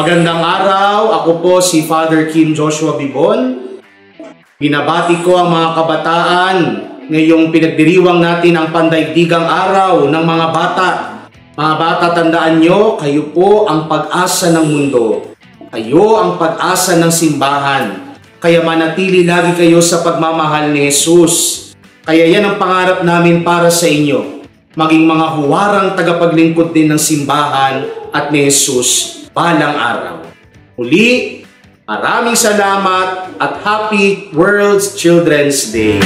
Magandang araw, ako po si Father Kim Joshua Bibon. Binabati ko ang mga kabataan ngayong pinagdiriwang natin ang pandaigdigang araw ng mga bata. Mga bata, tandaan nyo, kayo po ang pag-asa ng mundo. Kayo ang pag-asa ng simbahan. Kaya manatili lagi kayo sa pagmamahal ni Jesus. Kaya yan ang pangarap namin para sa inyo. Maging mga huwarang tagapaglingkod din ng simbahan at ni Jesus balang araw. Muli, maraming salamat at Happy World Children's Day!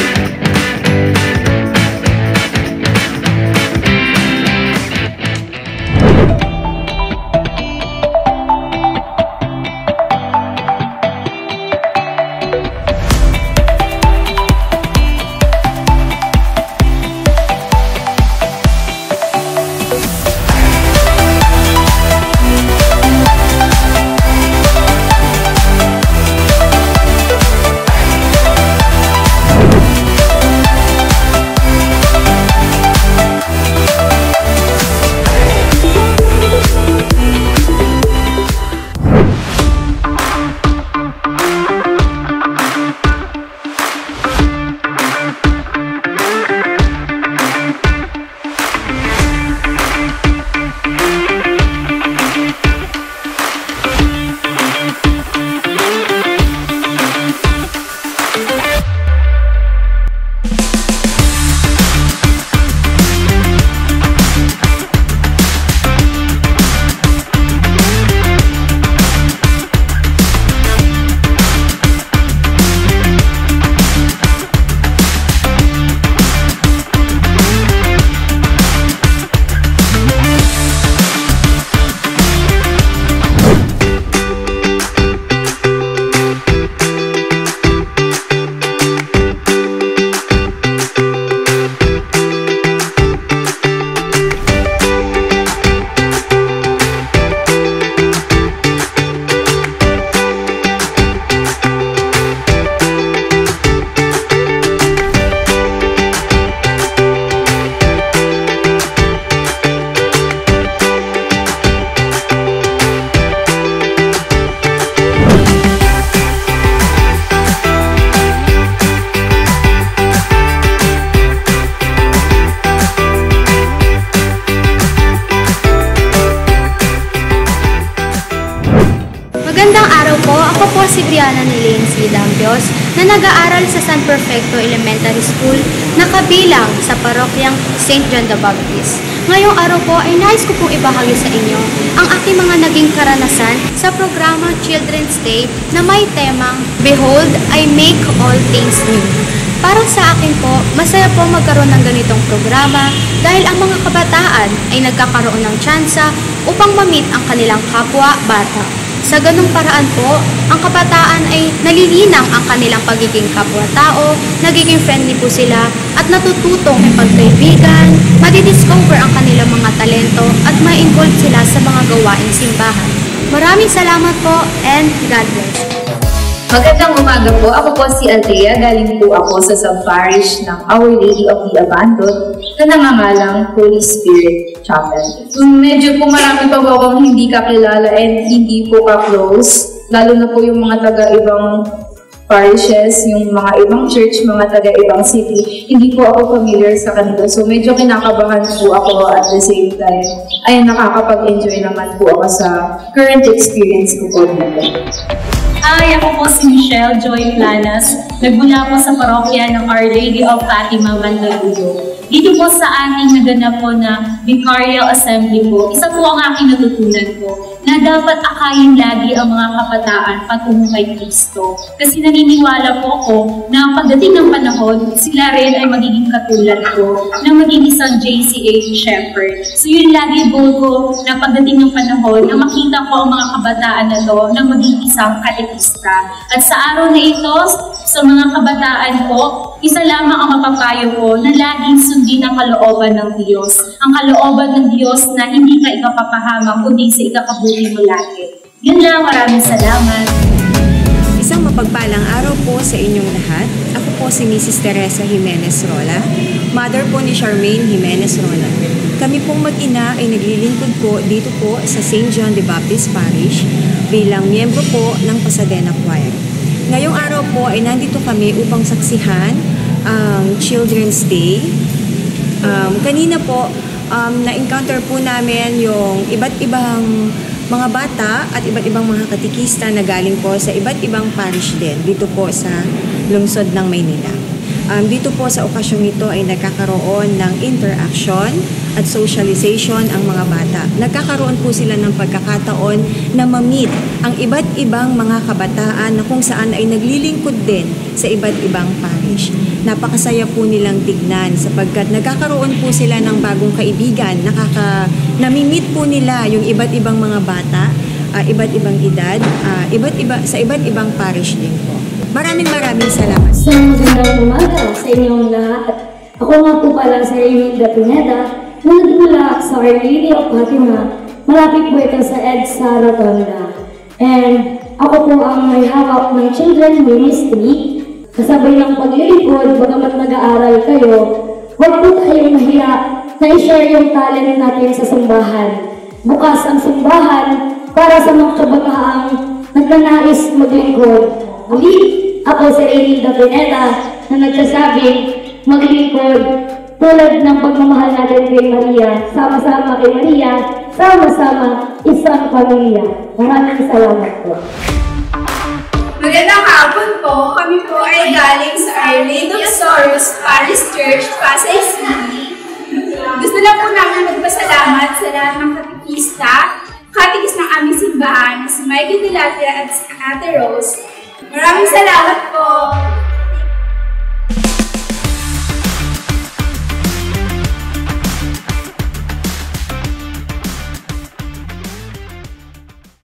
Magandang araw po, ako po si Brianna Nilain C. Dambios na nag-aaral sa San Perfecto Elementary School na kabilang sa parokyang St. John the Baptist. Ngayong araw po ay nais ko pong ibahagi sa inyo ang aking mga naging karanasan sa programa Children's Day na may temang Behold, I Make All Things New. Para sa akin po, masaya po magkaroon ng ganitong programa dahil ang mga kabataan ay nagkakaroon ng tsansa upang ma-meet ang kanilang kapwa-bata. Sa ganung paraan po, ang kabataan ay nalilinang ang kanilang pagiging kapwa-tao, nagiging friendly po sila, at natututong ipagkaibigan, madidiscover ang kanilang mga talento, at ma-involve sila sa mga gawaing simbahan. Maraming salamat po, and God bless. Magandang umaga po. Ako po si Althea. Galing po ako sa sub-parish ng Our Lady of the Abandoned na nangangalang Holy Spirit Chapel. Medyo po marami pa po akong hindi kakilala and hindi po ka-close. Lalo na po yung mga taga-ibang parishes, yung mga ibang church, mga taga-ibang city. Hindi po ako familiar sa kanila. So medyo kinakabahan po ako at the same time. Ay nakakapag-enjoy naman po ako sa current experience ko po dito. Hi, ako po si Michelle Joy Planas. Nagmula po sa parokya ng Our Lady of Fatima, Mandaluyong. Dito po sa ating naganap po na Vicarial Assembly po, isa po ang aking natutunan po na dapat akayin lagi ang mga kabataan patungo kay Kristo. Kasi naniniwala po ako na pagdating ng panahon, sila rin ay magiging katulad ko na maging isang JCA shepherd. So yun lagi goal ko na pagdating ng panahon na makita ko ang mga kabataan na to na maging isang katekista. At sa araw na ito, sa mga kabataan po, isa lamang ang mapapayo ko na laging sundin ang kalooban ng Diyos. Ang kalooban ng Diyos na hindi ka ikapapahamak, kundi sa ikakabuti mo lagi. Yun lang, maraming salamat. Isang Mapagpalang araw po sa inyong lahat. Ako po si Mrs. Teresa Jimenez Rola, mother po ni Charmaine Jimenez Rola. Kami pong mag-ina ay naglilingkod po dito po sa St. John the Baptist Parish bilang miyembro po ng Pasadena Choir. Ngayong araw po ay nandito kami upang saksihan ang Children's Day. Kanina po, na-encounter po namin yung iba't ibang mga bata at iba't ibang mga katikista na galing po sa iba't ibang parish din dito po sa lungsod ng Maynila. Dito po sa okasyong ito ay nagkakaroon ng interaction at socialization ang mga bata. Nagkakaroon po sila ng pagkakataon na ma-meet ang iba't ibang mga kabataan na kung saan ay naglilingkod din sa iba't ibang parish. Napakasaya po nilang tignan sapagkat nagkakaroon po sila ng bagong kaibigan, nami-meet po nila yung iba't ibang mga bata, iba't ibang edad, sa iba't ibang parish din po. Maraming salamat. So, magandang umaga sa inyong lahat. Ako nga po pala si Raymond Pineda, na nagmula sa Our Lady of Fatima. Malapit po ito sa EDSA Rotonda. And ako po ang may hawak ng Children Ministry. Kasabay ng paglilingkod, bagamat nag-aaral kayo, huwag po kayong mahiya na i-share yung talent natin sa simbahan. Bukas ang simbahan para sa mga kabataang nagnanais maglingkod. Muli, ako si Raymond Pineda na nagsasabing maglingkod tulad ng pagmamahal natin kay Maria. Sama-sama kay Maria, sama-sama isang pamilya. Maraming salamat po. Magandang hapon po. Kami po ay galing sa Our Lady of Sorrows Parish Church, Pasay City. Gusto lang po namin magpasalamat sa lahat ng katikis ng aming simbahan, si Mikey Dilatria at si Ate Rose. Maraming salamat po!